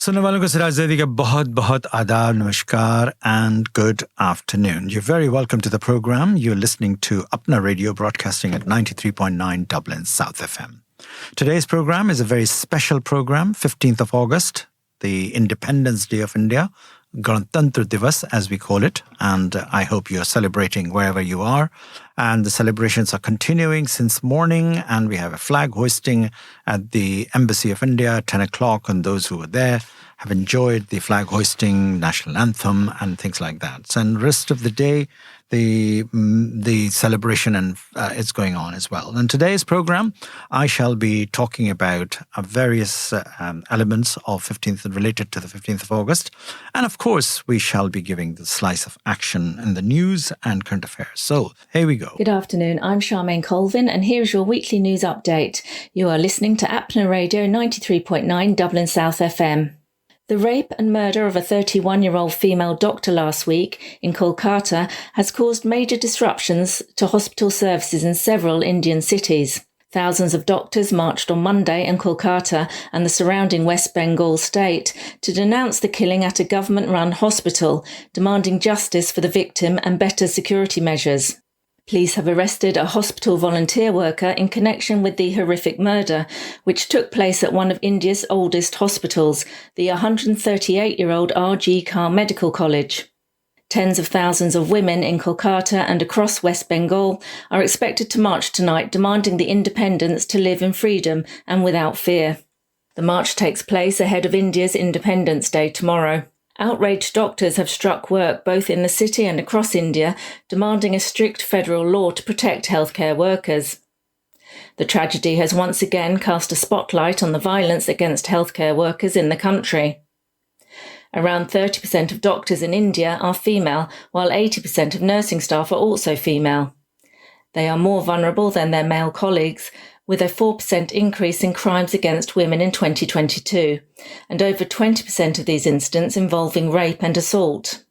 सुनने वालों को सिराज ज़ैदी का बहुत बहुत आदाब, नमस्कार and good afternoon. You're very welcome to the program. You're listening to Apna Radio broadcasting at 93.9 Dublin South FM. Today's program is a very special program, 15th of August, the Independence Day of India, Ganatantra Divas as we call it, and I hope you're celebrating wherever you are. And the celebrations are continuing since morning, and we have a flag hoisting at the Embassy of India at 10 o'clock, and those who were there have enjoyed the flag hoisting, national anthem, and things like that. So, and the rest of the day, the celebration and is going on as well. In today's program, I shall be talking about various elements of 15th related to the 15th of August. And of course, we shall be giving the slice of action in the news and current affairs. So here we go. Good afternoon. I'm Charmaine Colvin, and here's your weekly news update. You are listening to Apna Radio 93.9 Dublin South FM. The rape and murder of a 31-year-old female doctor last week in Kolkata has caused major disruptions to hospital services in several Indian cities. Thousands of doctors marched on Monday in Kolkata and the surrounding West Bengal state to denounce the killing at a government-run hospital, demanding justice for the victim and better security measures. Police have arrested a hospital volunteer worker in connection with the horrific murder, which took place at one of India's oldest hospitals, the 138-year-old R.G. Kar Medical College. Tens of thousands of women in Kolkata and across West Bengal are expected to march tonight, demanding the independence to live in freedom and without fear. The march takes place ahead of India's Independence Day tomorrow. Outraged doctors have struck work both in the city and across India, demanding a strict federal law to protect healthcare workers. The tragedy has once again cast a spotlight on the violence against healthcare workers in the country. Around 30% of doctors in India are female, while 80% of nursing staff are also female. They are more vulnerable than their male colleagues, with a 4% increase in crimes against women in 2022, and over 20% of these incidents involving rape and assault.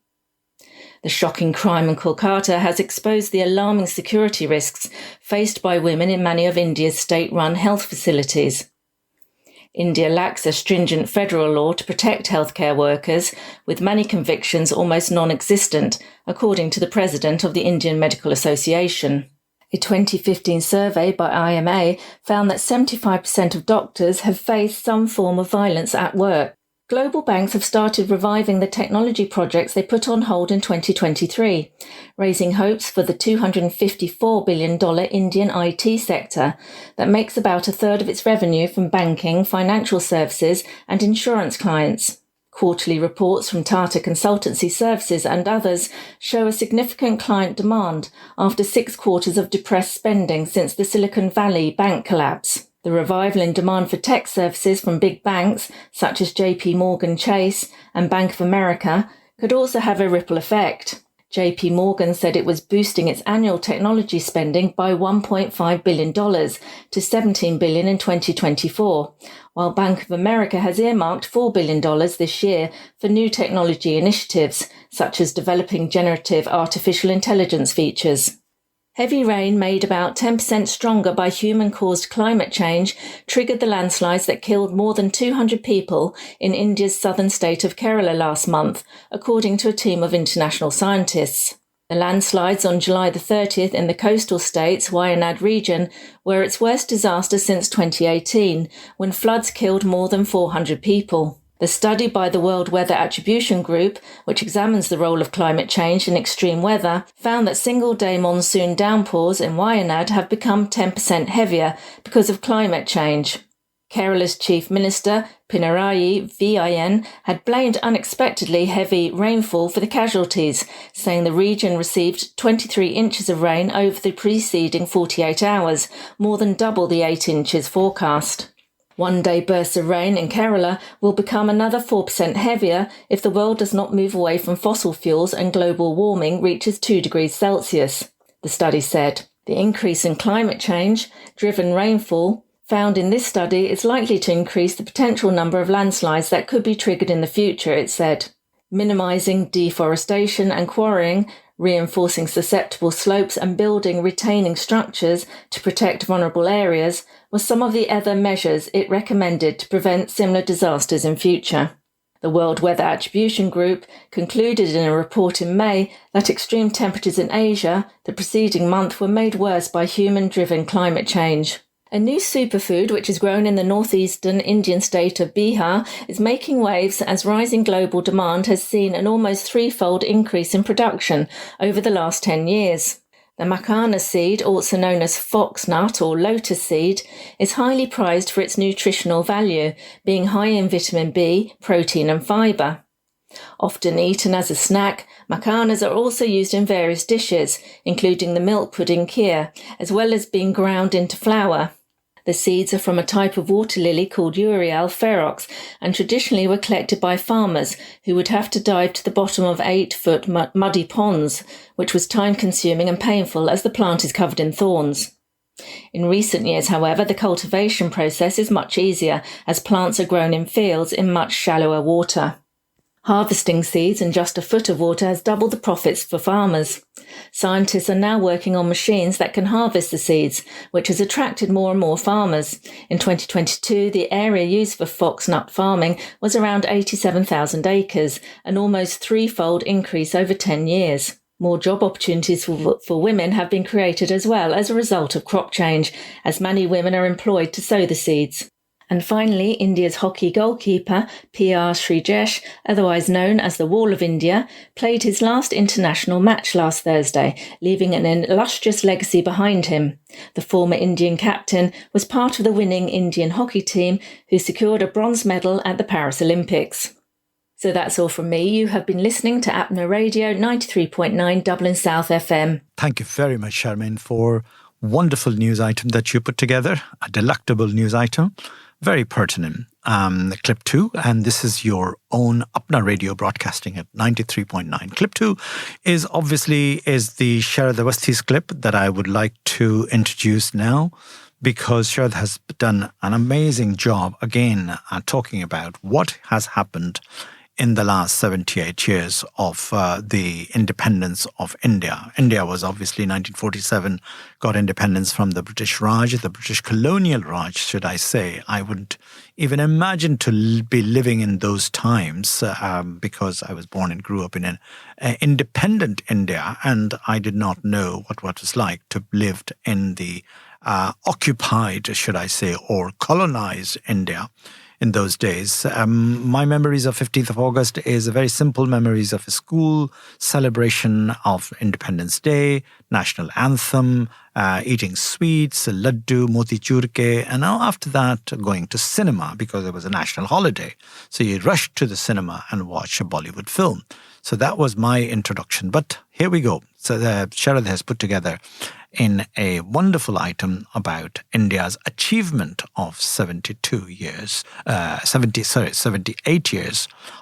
The shocking crime in Kolkata has exposed the alarming security risks faced by women in many of India's state-run health facilities. India lacks a stringent federal law to protect healthcare workers, with many convictions almost non-existent, according to the president of the Indian Medical Association. A 2015 survey by IMA found that 75% of doctors have faced some form of violence at work. Global banks have started reviving the technology projects they put on hold in 2023, raising hopes for the $254 billion Indian IT sector that makes about a third of its revenue from banking, financial services and insurance clients. Quarterly reports from Tata Consultancy Services and others show a significant client demand after 6 quarters of depressed spending since the Silicon Valley bank collapse. The revival in demand for tech services from big banks such as JP Morgan Chase and Bank of America could also have a ripple effect. JP Morgan said it was boosting its annual technology spending by $1.5 billion to $17 billion in 2024, while Bank of America has earmarked $4 billion this year for new technology initiatives, such as developing generative artificial intelligence features. Heavy rain made about 10% stronger by human-caused climate change triggered the landslides that killed more than 200 people in India's southern state of Kerala last month, according to a team of international scientists. The landslides on July the 30th in the coastal state's Wayanad region were its worst disaster since 2018, when floods killed more than 400 people. The study by the World Weather Attribution Group, which examines the role of climate change in extreme weather, found that single-day monsoon downpours in Wayanad have become 10% heavier because of climate change. Kerala's Chief Minister, Pinarayi Vijayan, had blamed unexpectedly heavy rainfall for the casualties, saying the region received 23 inches of rain over the preceding 48 hours, more than double the 8 inches forecast. One-day bursts of rain in Kerala will become another 4% heavier if the world does not move away from fossil fuels and global warming reaches 2 degrees Celsius, the study said. The increase in climate change-driven rainfall found in this study is likely to increase the potential number of landslides that could be triggered in the future, it said. Minimising deforestation and quarrying, reinforcing susceptible slopes and building retaining structures to protect vulnerable areas were some of the other measures it recommended to prevent similar disasters in future. The World Weather Attribution Group concluded in a report in May that extreme temperatures in Asia the preceding month were made worse by human-driven climate change. A new superfood, which is grown in the northeastern Indian state of Bihar, is making waves as rising global demand has seen an almost threefold increase in production over the last 10 years. The macana seed, also known as foxnut or lotus seed, is highly prized for its nutritional value, being high in vitamin B, protein and fibre. Often eaten as a snack, macanas are also used in various dishes, including the milk pudding kheer, as well as being ground into flour. The seeds are from a type of water lily called Urial ferox and traditionally were collected by farmers who would have to dive to the bottom of 8-foot muddy ponds, which was time-consuming and painful as the plant is covered in thorns. In recent years, however, the cultivation process is much easier as plants are grown in fields in much shallower water. Harvesting seeds in just a foot of water has doubled the profits for farmers. Scientists are now working on machines that can harvest the seeds, which has attracted more and more farmers. In 2022, the area used for foxnut farming was around 87,000 acres, an almost threefold increase over 10 years. More job opportunities for women have been created as well as a result of crop change, as many women are employed to sow the seeds. And finally, India's hockey goalkeeper, P.R. Srijesh, otherwise known as the Wall of India, played his last international match last Thursday, leaving an illustrious legacy behind him. The former Indian captain was part of the winning Indian hockey team who secured a bronze medal at the Paris Olympics. So that's all from me. You have been listening to Apna Radio 93.9 Dublin South FM. Thank you very much, Charmaine, for wonderful news item that you put together, a delectable news item. Very pertinent. Clip 2, and this is your own Apna Radio broadcasting at 93.9. Clip 2 is obviously the Sharad Awasthi's clip that I would like to introduce now, because Sharad has done an amazing job again talking about what has happened in the last 78 years of the independence of India. India was obviously 1947, got independence from the British Raj, the British colonial Raj, should I say. I wouldn't even imagine to be living in those times because I was born and grew up in an independent India, and I did not know what it was like to live in the occupied, should I say, or colonized India in those days. My memories of 15th of August is a very simple memories of a school celebration of Independence Day, national anthem, eating sweets, laddu, moti churke, and now after that going to cinema because it was a national holiday. So you rushed to the cinema and watch a Bollywood film. So that was my introduction. But here we go. So Sharad has put together in a wonderful item about India's achievement of 78 years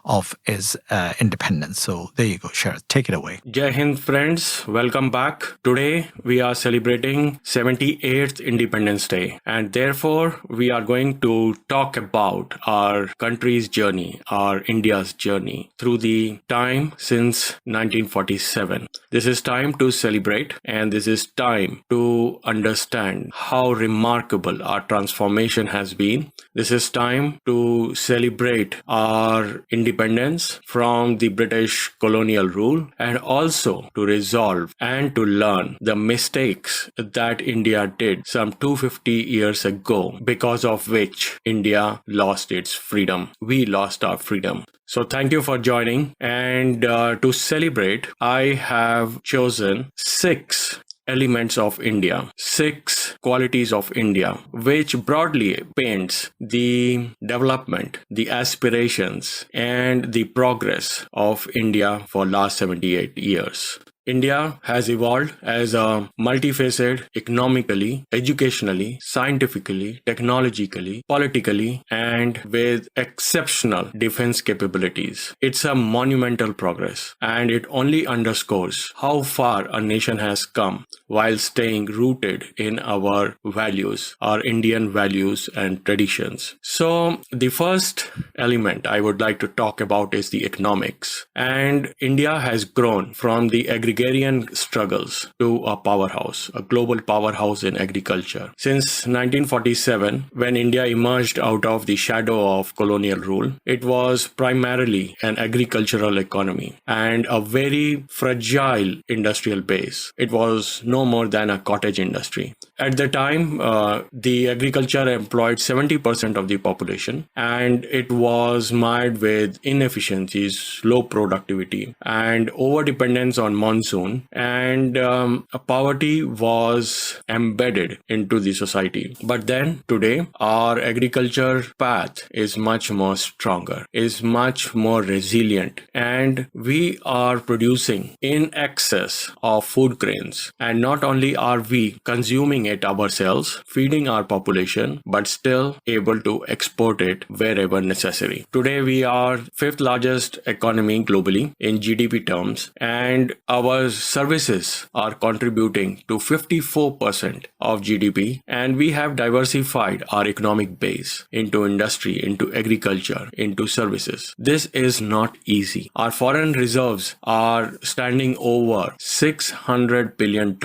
of its independence. So there you go, Sharad, take it away. Jai Hind, friends, welcome back. Today we are celebrating 78th Independence Day, and therefore we are going to talk about our country's journey, our India's journey through the time since 1947. This is time to celebrate, and this is time to understand how remarkable our transformation has been. This is time to celebrate our independence from the British colonial rule, and also to resolve and to learn the mistakes that India did some 250 years ago, because of which India lost its freedom. We lost our freedom. So thank you for joining, and to celebrate, I have chosen 6 elements of India, 6 qualities of India, which broadly paints the development, the aspirations, and the progress of India for last 78 years. India has evolved as a multifaceted, economically, educationally, scientifically, technologically, politically, and with exceptional defense capabilities. It's a monumental progress, and it only underscores how far a nation has come while staying rooted in our values, our Indian values and traditions. So the first element I would like to talk about is the economics. And India has grown from the agriculture agrarian struggles to a powerhouse, a global powerhouse in agriculture. Since 1947, when India emerged out of the shadow of colonial rule, it was primarily an agricultural economy and a very fragile industrial base. It was no more than a cottage industry. At the time, the agriculture employed 70% of the population, and it was mired with inefficiencies, low productivity, and over-dependence on monsoon, and poverty was embedded into the society. But then, today, our agriculture path is much more stronger, is much more resilient, and we are producing in excess of food grains. And not only are we consuming it ourselves, feeding our population, but still able to export it wherever necessary. Today, we are fifth largest economy globally in GDP terms, and our services are contributing to 54% of GDP, and we have diversified our economic base into industry, into agriculture, into services. This is not easy. Our foreign reserves are standing over $600 billion,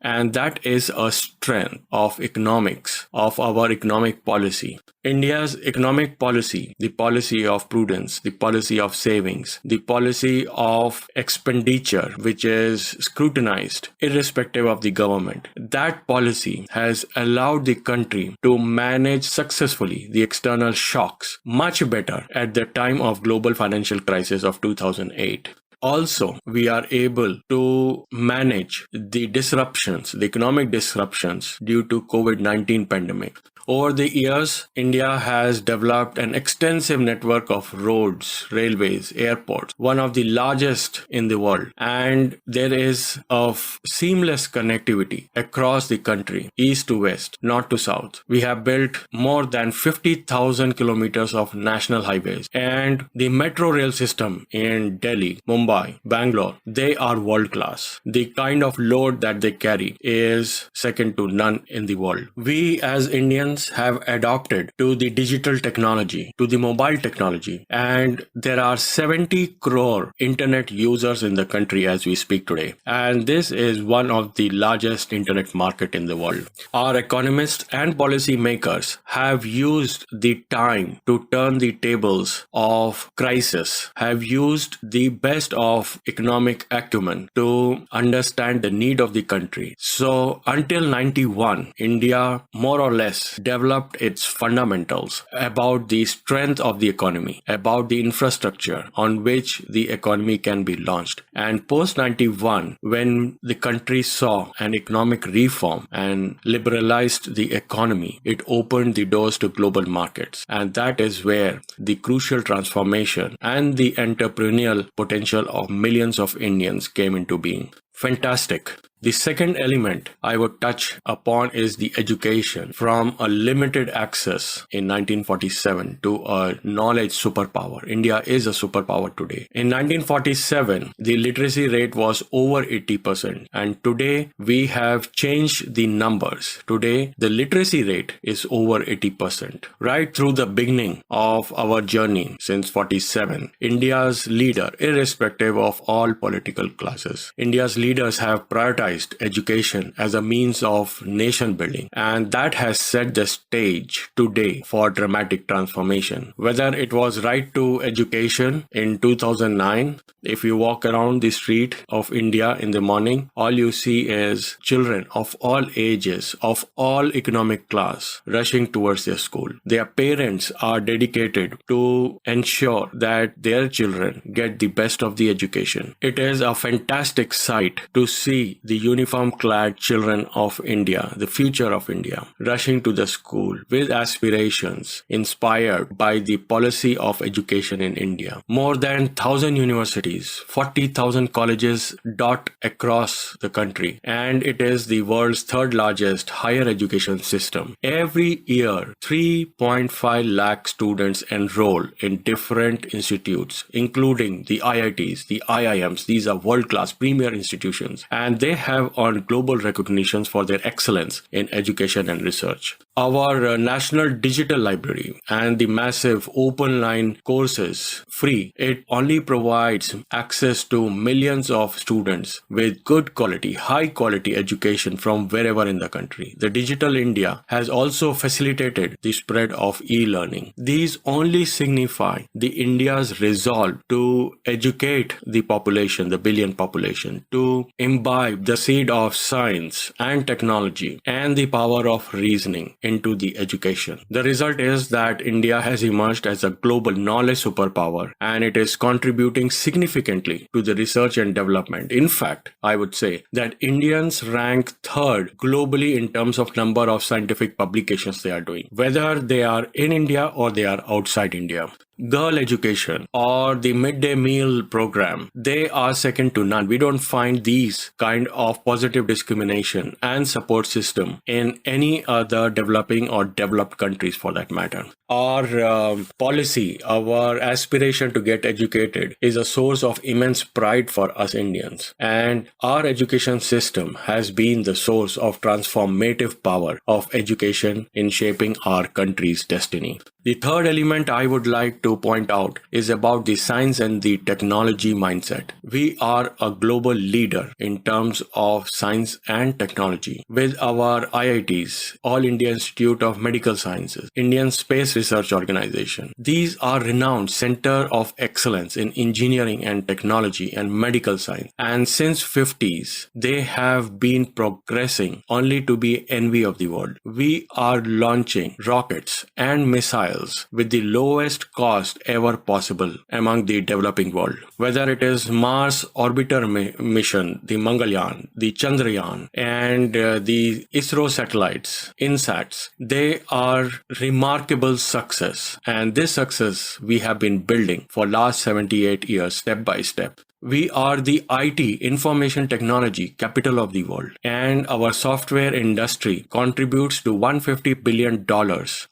and that is a strength of economics, of our economic policy. India's economic policy, the policy of prudence, the policy of savings, the policy of expenditure, which is scrutinized irrespective of the government, that policy has allowed the country to manage successfully the external shocks much better at the time of global financial crisis of 2008. Also, we are able to manage the disruptions, the economic disruptions due to COVID-19 pandemic. Over the years, India has developed an extensive network of roads, railways, airports, one of the largest in the world. And there is a seamless connectivity across the country, east to west, north to south. We have built more than 50,000 kilometers of national highways. And the metro rail system in Delhi, Mumbai, Bangalore, they are world class. The kind of load that they carry is second to none in the world. We as Indians have adopted to the digital technology, to the mobile technology, and there are 70 crore internet users in the country as we speak today. And this is one of the largest internet market in the world. Our economists and policy makers have used the time to turn the tables of crisis, have used the best of economic acumen to understand the need of the country. So until 91, India more or less developed its fundamentals about the strength of the economy, about the infrastructure on which the economy can be launched. And post 91, when the country saw an economic reform and liberalized the economy, it opened the doors to global markets. And that is where the crucial transformation and the entrepreneurial potential of millions of Indians came into being. Fantastic. The second element I would touch upon is the education from a limited access in 1947 to a knowledge superpower. India is a superpower today. In 1947, the literacy rate was over 80%, and today we have changed the numbers. Today, the literacy rate is over 80%. Right through the beginning of our journey since 47, India's leader, irrespective of all political classes, India's leaders have prioritized education as a means of nation building, and that has set the stage today for dramatic transformation. Whether it was right to education in 2009, if you walk around the street of India in the morning, all you see is children of all ages, of all economic class, rushing towards their school. Their parents are dedicated to ensure that their children get the best of the education. It is a fantastic sight to see the uniform-clad children of India, the future of India, rushing to the school with aspirations inspired by the policy of education in India. More than 1,000 universities, 40,000 colleges dot across the country, and it is the world's third largest higher education system. Every year, 3.5 lakh students enroll in different institutes, including the IITs, the IIMs. These are world-class premier institutions, and they have earned global recognitions for their excellence in education and research. Our national digital library and the massive open line courses free. It only provides access to millions of students with good quality, high quality education from wherever in the country. The Digital India has also facilitated the spread of e-learning. These only signify the India's resolve to educate the population, the billion population, to imbibe the seed of science and technology and the power of reasoning into the education. The result is that India has emerged as a global knowledge superpower, and it is contributing significantly to the research and development. In fact, I would say that Indians rank third globally in terms of number of scientific publications they are doing, whether they are in India or they are outside India. Girl education or the midday meal program, they are second to none. We don't find these kind of positive discrimination and support system in any other developing or developed countries for that matter. Our policy, our aspiration to get educated is a source of immense pride for us Indians. And our education system has been the source of transformative power of education in shaping our country's destiny. The third element I would like to point out is about the science and the technology mindset. We are a global leader in terms of science and technology with our IITs, All India Institute of Medical Sciences, Indian Space Research Organization. These are renowned center of excellence in engineering and technology and medical science. And since 50s, they have been progressing only to be envy of the world. We are launching rockets and missiles with the lowest cost ever possible among the developing world. Whether it is Mars orbiter mission, the Mangalyaan, the Chandrayaan, and the ISRO satellites, INSATs, they are remarkable success. And this success we have been building for last 78 years, step by step. We are the IT, information technology capital of the world, and our software industry contributes to $150 billion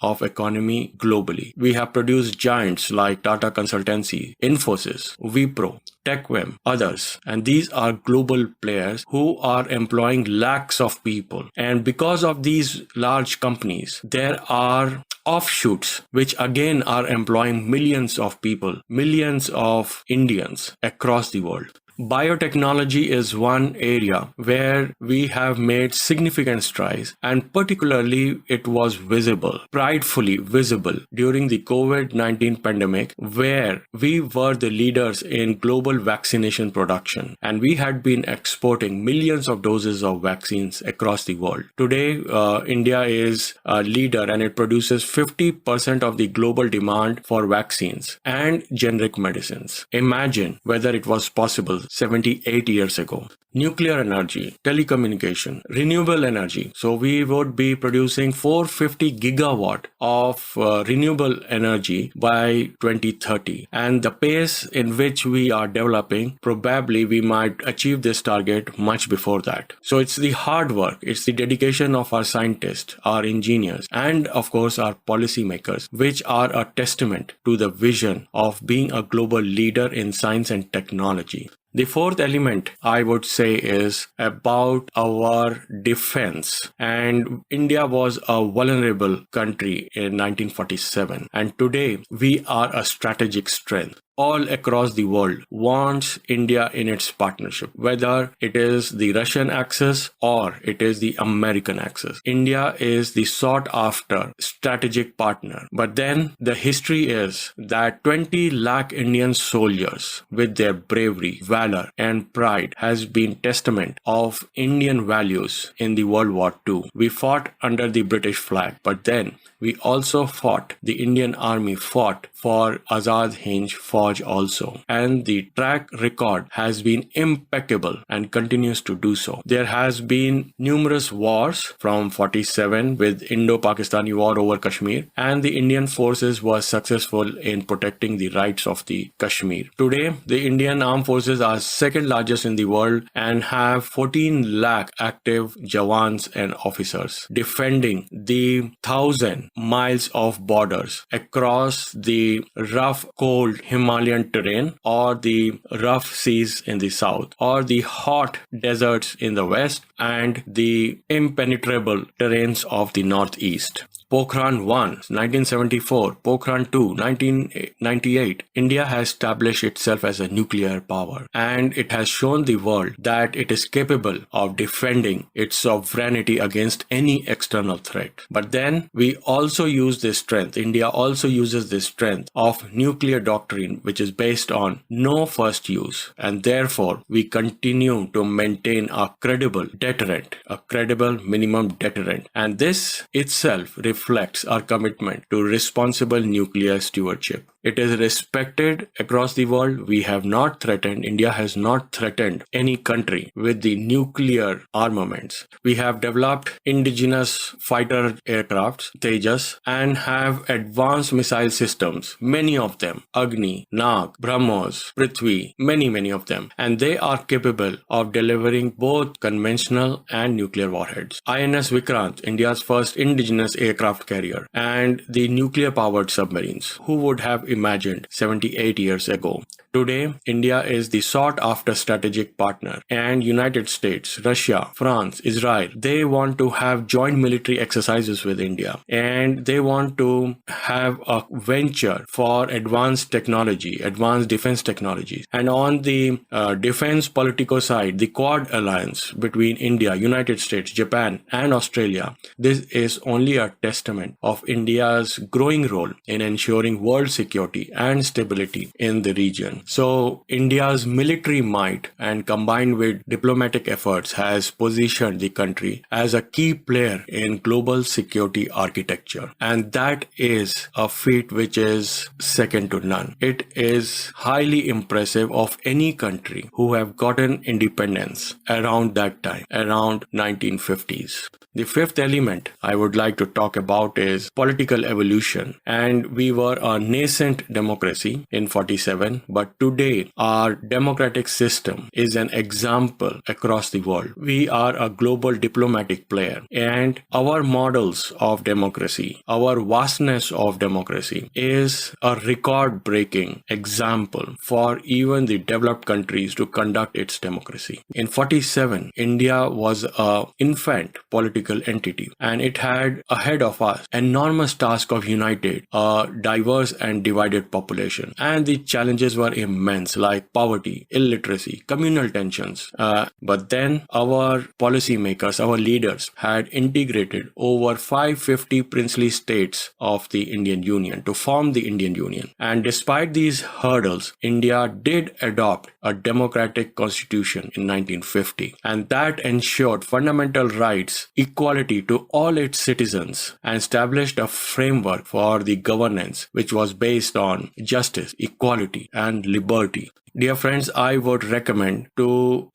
of economy globally. We have produced giants like Tata Consultancy, Infosys, Wipro, TechWem, others, and these are global players who are employing lakhs of people. And because of these large companies, there are offshoots which again are employing millions of people, millions of Indians across the world. Biotechnology is one area where we have made significant strides, and particularly it was visible, pridefully visible during the COVID-19 pandemic, where we were the leaders in global vaccination production, and we had been exporting millions of doses of vaccines across the world. Today, India is a leader and it produces 50% of the global demand for vaccines and generic medicines. Imagine whether it was possible 78 years ago. Nuclear energy, telecommunication, renewable energy. So we would be producing 450 gigawatt of renewable energy by 2030. And the pace in which we are developing, probably we might achieve this target much before that. So it's the hard work, it's the dedication of our scientists, our engineers, and of course our policymakers, which are a testament to the vision of being a global leader in science and technology. The fourth element I would say is about our defense. And India was a vulnerable country in 1947. And today we are a strategic strength. All across the world wants India in its partnership, whether it is the Russian axis or it is the American axis. India is the sought after strategic partner. But then the history is that 20 lakh Indian soldiers with their bravery, valor and pride has been testament of Indian values in the World War II. We fought under the British flag, but then we also fought, the Indian Army fought for Azad Hind Fauj also. And the track record has been impeccable and continues to do so. There has been numerous wars from 47 with Indo-Pakistani war over Kashmir, and the Indian forces were successful in protecting the rights of the Kashmir. Today, the Indian armed forces are second largest in the world and have 14 lakh active Jawans and officers defending the 1,000 miles of borders across the rough, cold Himalayan terrain, or the rough seas in the south, or the hot deserts in the west, and the impenetrable terrains of the northeast. Pokhran 1, 1974, Pokhran 2, 1998. India has established itself as a nuclear power, and it has shown the world that it is capable of defending its sovereignty against any external threat. But then we also use this strength, India also uses this strength of nuclear doctrine, which is based on no first use, and therefore we continue to maintain a credible deterrent, a credible minimum deterrent. And this itself reflects our commitment to responsible nuclear stewardship. It is respected across the world. We have not threatened, India has not threatened any country with the nuclear armaments. We have developed indigenous fighter aircrafts, Tejas, and have advanced missile systems, many of them, Agni, Nag, BrahMos, Prithvi, many of them. And they are capable of delivering both conventional and nuclear warheads. INS Vikrant, India's first indigenous aircraft carrier, and the nuclear-powered submarines. Who would have imagined 78 years ago? Today, India is the sought-after strategic partner, and United States, Russia, France, Israel, they want to have joint military exercises with India, and they want to have a venture for advanced technology, advanced defense technologies. And on the defense political side, the Quad alliance between India, United States, Japan, and Australia, this is only a testament of India's growing role in ensuring world security and stability in the region. So India's military might, and combined with diplomatic efforts, has positioned the country as a key player in global security architecture. And that is a feat which is second to none. It is highly impressive of any country who have gotten independence around that time, around 1950s. The fifth element I would like to talk about is political evolution. And we were a nascent democracy in 47, but today our democratic system is an example across the world. We are a global diplomatic player, and our models of democracy, our vastness of democracy is a record-breaking example for even the developed countries to conduct its democracy. In 47, India was an infant political entity, and it had ahead of us enormous task of uniting a diverse and divided population, and the challenges were immense, like poverty, illiteracy, communal tensions. But then our policymakers, our leaders, had integrated over 550 princely states of the Indian Union to form the Indian Union. And despite these hurdles, India did adopt a democratic constitution in 1950, and that ensured fundamental rights, equality to all its citizens, and established a framework for the governance which was based on justice, equality, and liberty. Dear friends, I would recommend to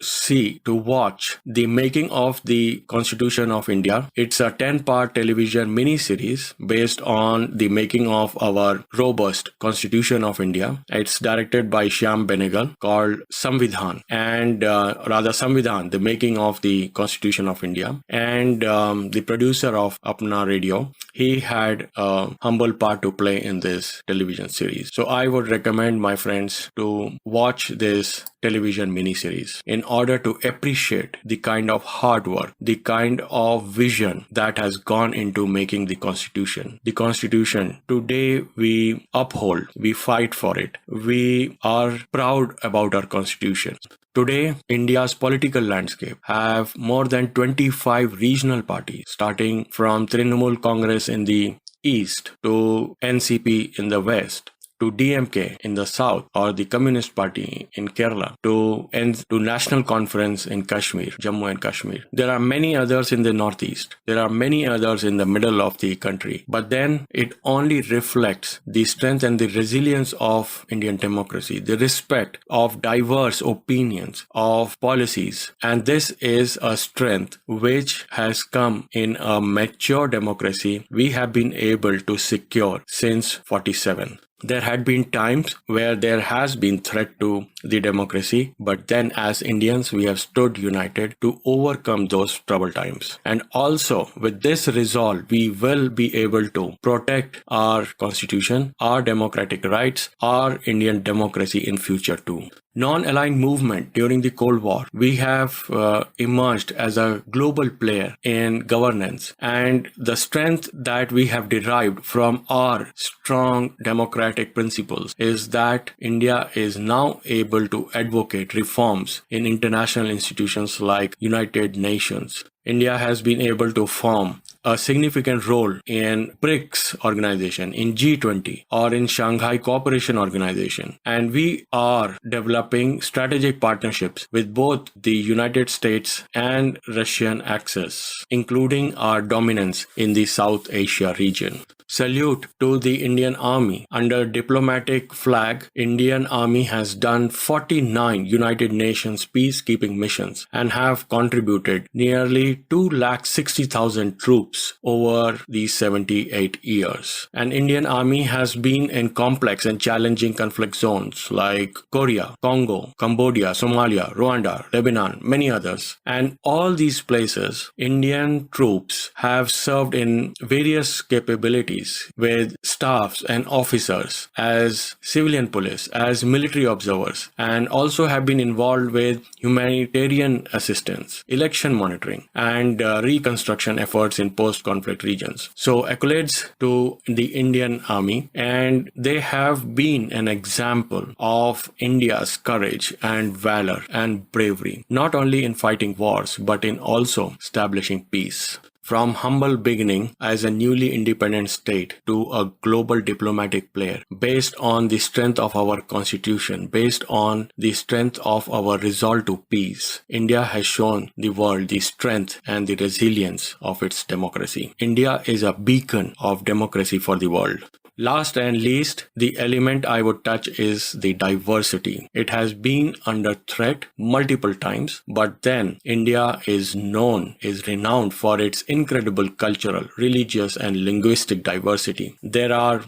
watch The Making of the Constitution of India. It's a 10-part television mini-series based on the making of our robust Constitution of India. It's directed by Shyam Benegal, called Samvidhan, and Samvidhan, The Making of the Constitution of India. And the producer of Apna Radio, he had a humble part to play in this television series. So I would recommend my friends to watch this television miniseries in order to appreciate the kind of hard work, the kind of vision that has gone into making the Constitution. The Constitution, today we uphold, we fight for it. We are proud about our Constitution. Today, India's political landscape have more than 25 regional parties, starting from Trinamool Congress in the east to NCP in the west, to DMK in the south, or the Communist Party in Kerala, to National Conference in Kashmir, Jammu and Kashmir. There are many others in the northeast. There are many others in the middle of the country. But then it only reflects the strength and the resilience of Indian democracy, the respect of diverse opinions, of policies. And this is a strength which has come in a mature democracy we have been able to secure since 47. There had been times where there has been threat to the democracy, but then as Indians, we have stood united to overcome those troubled times. And also with this resolve, we will be able to protect our constitution, our democratic rights, our Indian democracy in future too. Non-aligned movement during the Cold War, we have emerged as a global player in governance, and the strength that we have derived from our strong democratic principles is that India is now able to advocate reforms in international institutions like United Nations. India has been able to form a significant role in BRICS organization, in G20, or in Shanghai Cooperation Organization. And we are developing strategic partnerships with both the United States and Russian axis, including our dominance in the South Asia region. Salute to the Indian Army. Under diplomatic flag, Indian Army has done 49 United Nations peacekeeping missions and have contributed nearly 260,000 troops over these 78 years. And Indian Army has been in complex and challenging conflict zones like Korea, Congo, Cambodia, Somalia, Rwanda, Lebanon, many others. And all these places, Indian troops have served in various capabilities with staffs and officers as civilian police, as military observers, and also have been involved with humanitarian assistance, election monitoring, and reconstruction efforts in post-conflict regions. So accolades to the Indian Army, and they have been an example of India's courage and valor and bravery, not only in fighting wars, but in also establishing peace. From humble beginning as a newly independent state to a global diplomatic player, based on the strength of our constitution, based on the strength of our resolve to peace, India has shown the world the strength and the resilience of its democracy. India is a beacon of democracy for the world. Last and least, the element I would touch is the diversity. It has been under threat multiple times, but then India is renowned for its incredible cultural, religious, and linguistic diversity. There are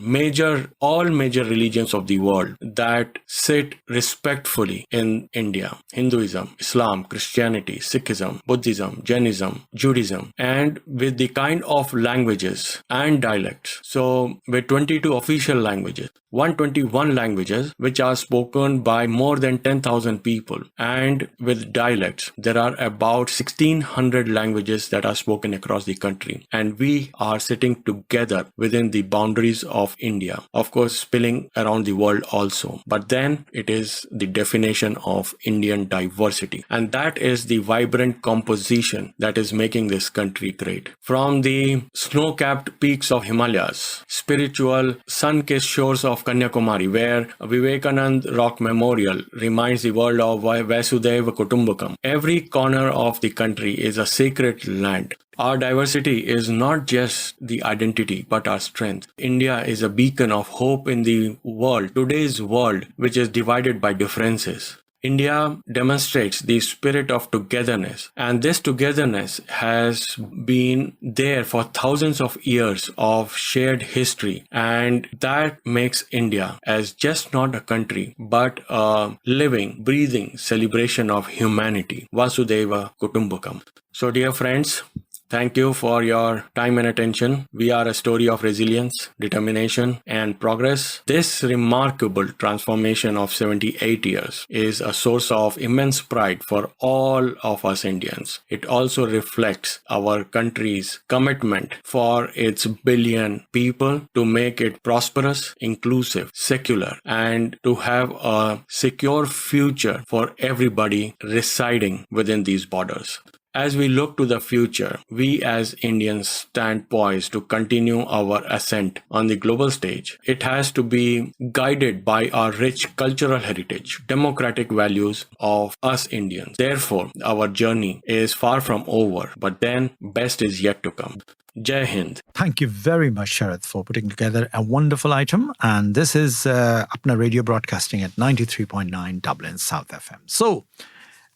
all major religions of the world that sit respectfully in India. Hinduism, Islam, Christianity, Sikhism, Buddhism, Jainism, Judaism, and with the kind of languages and dialects. So with 22 official languages, 121 languages which are spoken by more than 10,000 people, and with dialects, there are about 1,600 languages that are spoken across the country, and we are sitting together within the boundaries of India, of course spilling around the world also, but then it is the definition of Indian diversity, and that is the vibrant composition that is making this country great. From the snow-capped peaks of Himalayas, spiritual sun-kissed shores of Kanyakumari, where Vivekanand Rock Memorial reminds the world of Vasudhaiva Kutumbakam. Every corner of the country is a sacred land. Our diversity is not just the identity, but our strength. India is a beacon of hope in the world, today's world, which is divided by differences. India demonstrates the spirit of togetherness, and this togetherness has been there for thousands of years of shared history, and that makes India as just not a country, but a living, breathing celebration of humanity. Vasudhaiva Kutumbakam. So dear friends, thank you for your time and attention. We are a story of resilience, determination, and progress. This remarkable transformation of 78 years is a source of immense pride for all of us Indians. It also reflects our country's commitment for its billion people to make it prosperous, inclusive, secular, and to have a secure future for everybody residing within these borders. As we look to the future, we as Indians stand poised to continue our ascent on the global stage. It has to be guided by our rich cultural heritage, democratic values of us Indians. Therefore, our journey is far from over, but then best is yet to come. Jai Hind. Thank you very much, Sharad, for putting together a wonderful item. And this is Apna Radio broadcasting at 93.9 Dublin South FM. So,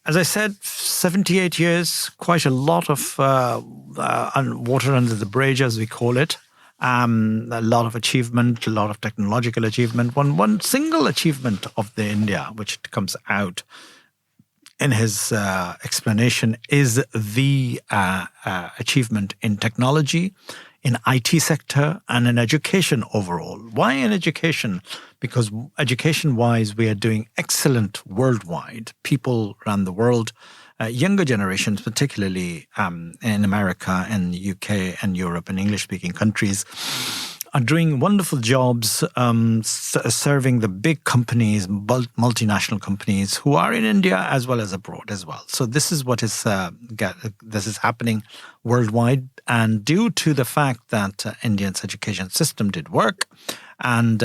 as I said, 78 years, quite a lot of water under the bridge, as we call it. A lot of achievement, a lot of technological achievement. One single achievement of the India, which comes out in his explanation, is the achievement in technology, in IT sector, and in education overall. Why in education? Because education-wise, we are doing excellent worldwide. People around the world, younger generations, particularly in America and UK and Europe and English-speaking countries, are doing wonderful jobs serving the big companies, multinational companies who are in India as well as abroad as well. So this is what is this is happening worldwide, and due to the fact that India's education system did work and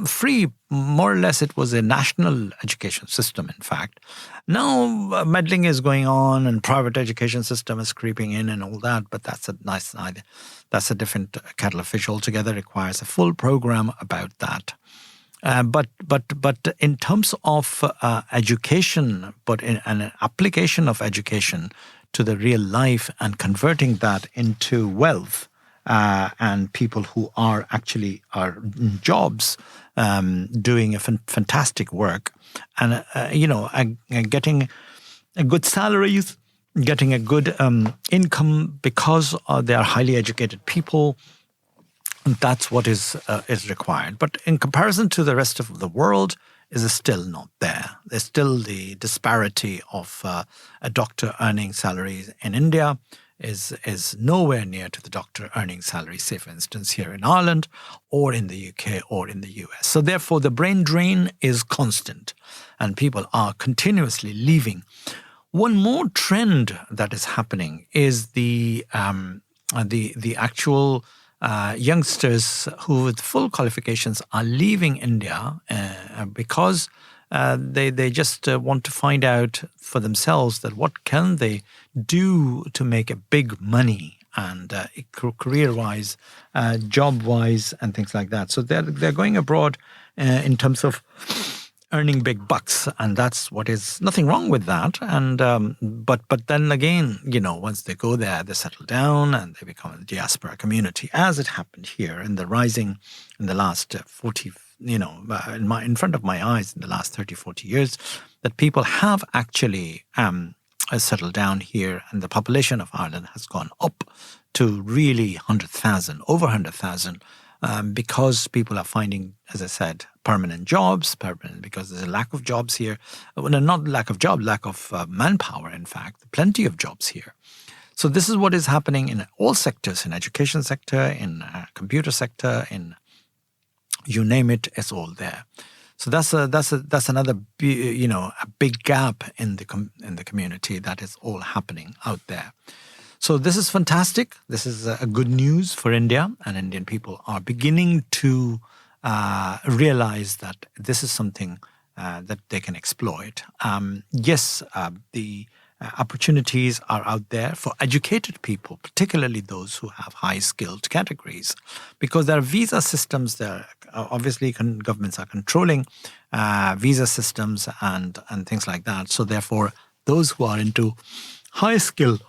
free, more or less, it was a national education system. In fact, now meddling is going on, and private education system is creeping in and all that. But that's a nice idea. That's a different kettle of fish altogether. Requires a full program about that. But in terms of education, but in an application of education to the real life and converting that into wealth, and people who are actually in jobs, doing a fantastic work, and getting a good salaries, getting a good income because they are highly educated people. That's what is required. But in comparison to the rest of the world, is still not there. There's still the disparity of a doctor earning salaries in India is nowhere near to the doctor earning salary, say, for instance, here in Ireland or in the UK or in the US. So therefore, the brain drain is constant and people are continuously leaving. One more trend that is happening is the actual youngsters who with full qualifications are leaving India because they just want to find out for themselves that what can they do to make a big money and career-wise, job-wise, and things like that. So they're going abroad in terms of earning big bucks, and that's what is nothing wrong with that. And but then again, once they go there, they settle down and they become a diaspora community, as it happened here in the rising in the last 40. In front of my eyes in the last 30, 40 years, that people have actually settled down here, and the population of Ireland has gone up to really 100,000, over 100,000, because people are finding, as I said, permanent jobs, because there's a lack of jobs here. Well, not lack of jobs, lack of manpower, in fact, plenty of jobs here. So this is what is happening in all sectors, in education sector, in computer sector, in you name it, it's all there. So that's another a big gap in the community that is all happening out there. So this is fantastic. This is a good news for India, and Indian people are beginning to realize that this is something that they can exploit. Yes, the opportunities are out there for educated people, particularly those who have high-skilled categories, because there are visa systems there. Obviously, governments are controlling visa systems and things like that. So therefore, those who are into high-skilled,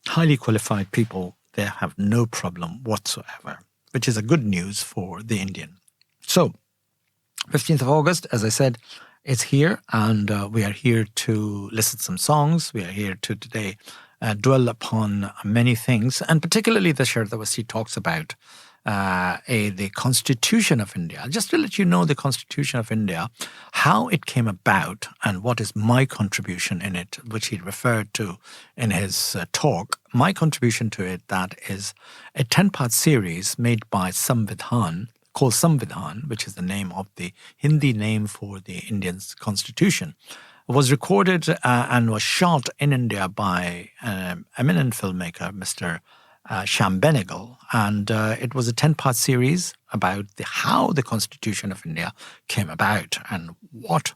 highly qualified people, they have no problem whatsoever, which is a good news for the Indian. So, 15th of August, as I said, it's here, and we are here to listen to some songs. We are here to today dwell upon many things, and particularly the Shardavasi talks about the Constitution of India. Just to let you know the Constitution of India, how it came about, and what is my contribution in it, which he referred to in his talk. My contribution to it, that is a 10-part series made by Samvidhan, called Samvidhan, which is the name of the Hindi name for the Indian Constitution, was recorded and was shot in India by an eminent filmmaker, Mr. Shyam Benegal. And it was a 10-part series about how the Constitution of India came about and what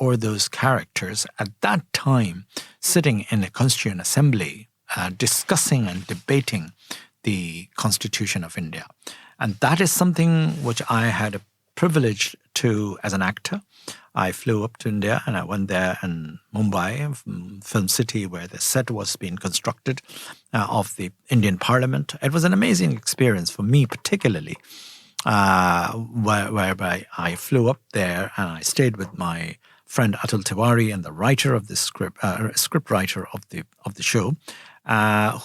are those characters at that time sitting in a Constituent Assembly discussing and debating the Constitution of India. And that is something which I had a privilege as an actor. I flew up to India and I went there in Mumbai, film city, where the set was being constructed of the Indian Parliament. It was an amazing experience for me, particularly, whereby I flew up there and I stayed with my friend Atul Tiwari and the writer of the script writer of the show,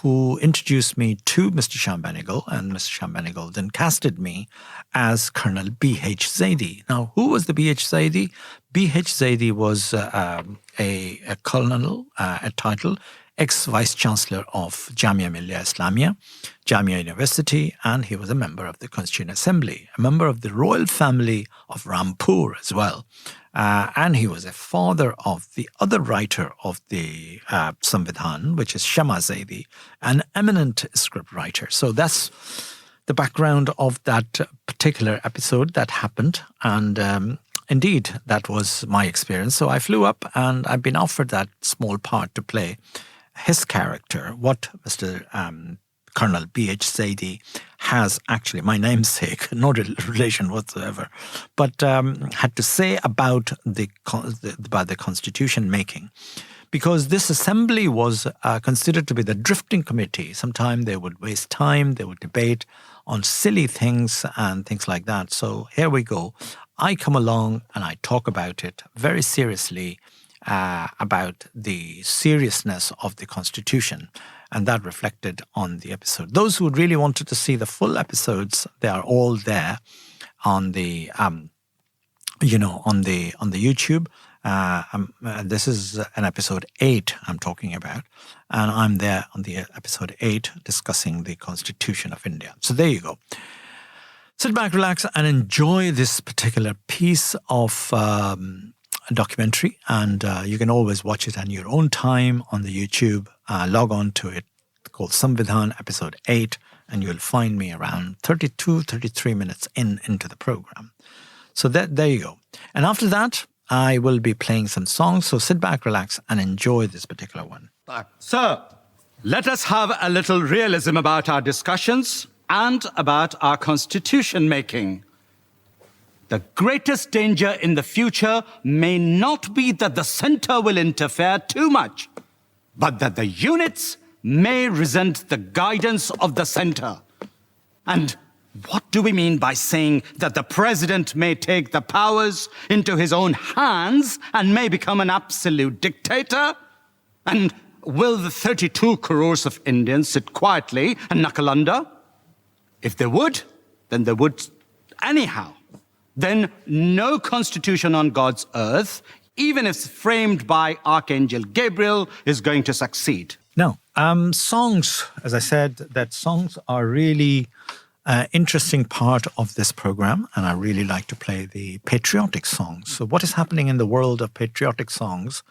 who introduced me to Mr. Shyam Benegal, and Mr. Shyam Benegal then casted me as Colonel B.H. Zaidi. Now, who was the B.H. Zaidi? B.H. Zaidi was a colonel, a title, ex-vice-chancellor of Jamia Millia Islamia, Jamia University, and he was a member of the Constituent Assembly, a member of the royal family of Rampur as well. And he was a father of the other writer of the Samvidhan, which is Shama Zaidi, an eminent script writer. So that's the background of that particular episode that happened. And indeed, that was my experience. So I flew up and I've been offered that small part to play his character, what Mr. Colonel B.H. Zaidi has actually, my namesake, no relation whatsoever, but had to say about the constitution making. Because this assembly was considered to be the drifting committee. Sometimes they would waste time, they would debate on silly things and things like that. So here we go. I come along and I talk about it very seriously, about the seriousness of the Constitution, and that reflected on the episode. Those who really wanted to see the full episodes, they are all there on the on the YouTube. This is an episode 8 I'm talking about, and I'm there on the episode 8 discussing the Constitution of India. So there you go. Sit back, relax, and enjoy this particular piece of documentary, and you can always watch it on your own time on the YouTube. Log on to it, called Samvidhan episode 8, and you'll find me around 33 minutes into the program. So there you go. And after that, I will be playing some songs, so sit back, relax, and enjoy this particular one. Sir, let us have a little realism about our discussions and about our constitution making. The greatest danger in the future may not be that the center will interfere too much, but that the units may resent the guidance of the center. And what do we mean by saying that the president may take the powers into his own hands and may become an absolute dictator? And will the 32 crores of Indians sit quietly and knuckle under? If they would, then they would anyhow. Then no constitution on God's earth, even if framed by Archangel Gabriel, is going to succeed. No. Songs, as I said, that songs are really interesting part of this program, and I really like to play the patriotic songs. So what is happening in the world of patriotic songs,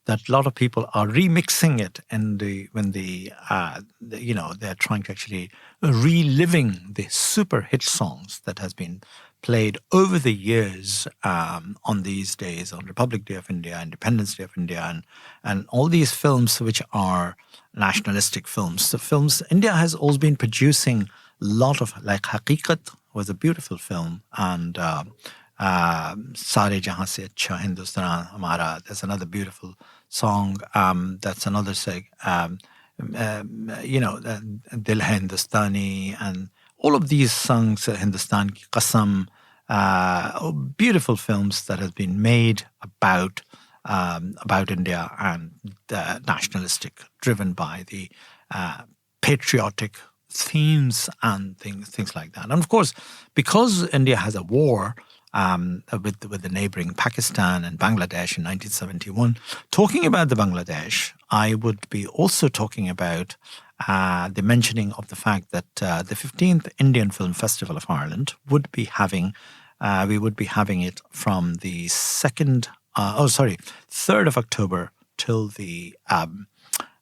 that a lot of people are remixing it when they're trying to actually reliving the super hit songs that has been played over the years on these days, on Republic Day of India, Independence Day of India, and all these films which are nationalistic films. The films, India has always been producing a lot of, like Haqiqat was a beautiful film, and Sare Jahan Se Achha Hindustan Hamara, there's another beautiful song, that's another Dil Hai Hindustani, and all of these songs, Hindustan Ki Qasam, beautiful films that have been made about India and nationalistic, driven by the patriotic themes and things like that. And of course, because India has a war with the neighboring Pakistan and Bangladesh in 1971, talking about the Bangladesh, I would be also talking about the mentioning of the fact that the 15th Indian Film Festival of Ireland would be having, we would be having it from the 3rd of October till the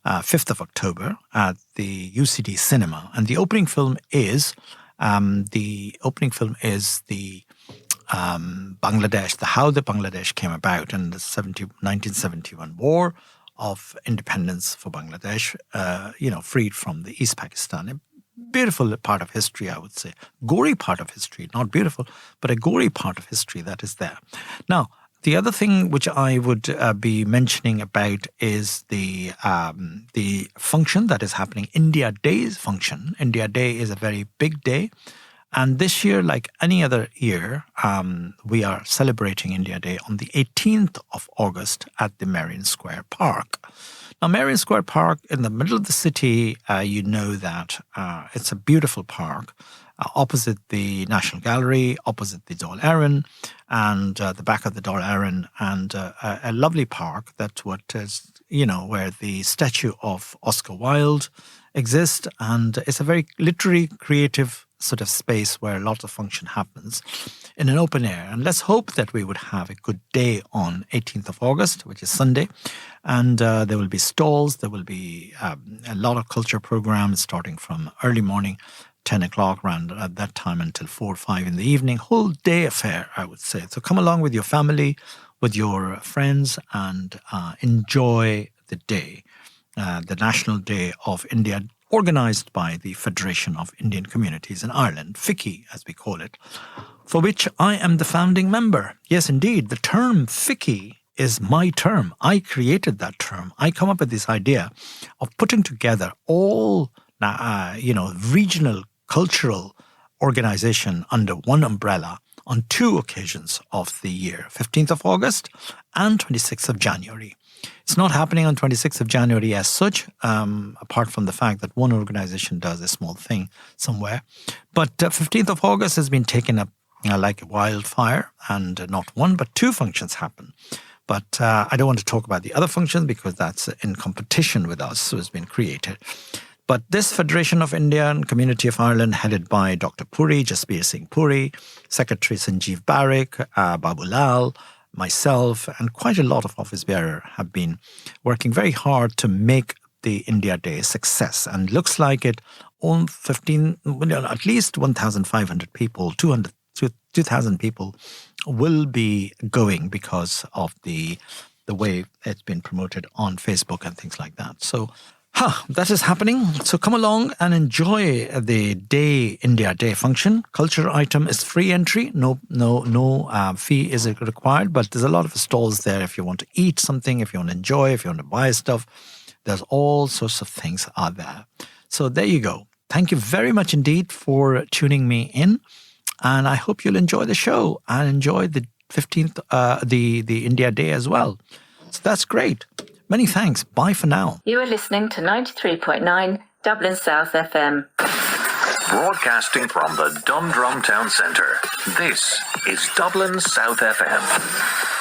5th of October at the UCD Cinema. And the opening film is Bangladesh, how the Bangladesh came about, and the 1971 war of independence for Bangladesh, freed from the East Pakistan. A beautiful part of history, I would say. Gory part of history, not beautiful, but a gory part of history that is there. Now, the other thing which I would be mentioning about is the function that is happening, India Day's function. India Day is a very big day. And this year, like any other year, we are celebrating India Day on the 18th of August at the Marion Square Park. Now, Marion Square Park, in the middle of the city, you know that it's a beautiful park opposite the National Gallery, opposite the Dáil Éireann, and the back of the Dáil Éireann, and a lovely park that's what is, where the statue of Oscar Wilde exists. And it's a very literary, creative sort of space where a lot of function happens in an open air. And let's hope that we would have a good day on 18th of August, which is Sunday. And there will be stalls, there will be a lot of culture programs starting from early morning, 10 o'clock around at that time until 4 or 5 in the evening. Whole day affair, I would say. So come along with your family, with your friends, and enjoy the day, the National Day of India, organised by the Federation of Indian Communities in Ireland, FICCI as we call it, for which I am the founding member. Yes, indeed, the term FICCI is my term. I created that term. I come up with this idea of putting together all, regional cultural organization under one umbrella on 2 occasions of the year, 15th of August and 26th of January. It's not happening on 26th of January as such, apart from the fact that one organization does a small thing somewhere. But 15th of August has been taken up like a wildfire, and not 1 but 2 functions happen. But I don't want to talk about the other functions because that's in competition with us, so it's been created. But this Federation of Indian Community of Ireland, headed by Dr. Puri, Jasbir Singh Puri, Secretary Sanjeev Barak, Babu Lal, myself, and quite a lot of office bearers have been working very hard to make the India Day a success. And looks like it on at least 1,500 people, 2,000 people will be going because of the way it's been promoted on Facebook and things like that. So that is happening. So come along and enjoy the India Day function. Culture item is free entry. No fee is required, but there's a lot of stalls there if you want to eat something, if you want to enjoy, if you want to buy stuff. There's all sorts of things are there. So there you go. Thank you very much indeed for tuning me in. And I hope you'll enjoy the show and enjoy the 15th, the India Day as well. So that's great. Many thanks. Bye for now. You are listening to 93.9 Dublin South FM. Broadcasting from the Dundrum Town Centre. This is Dublin South FM.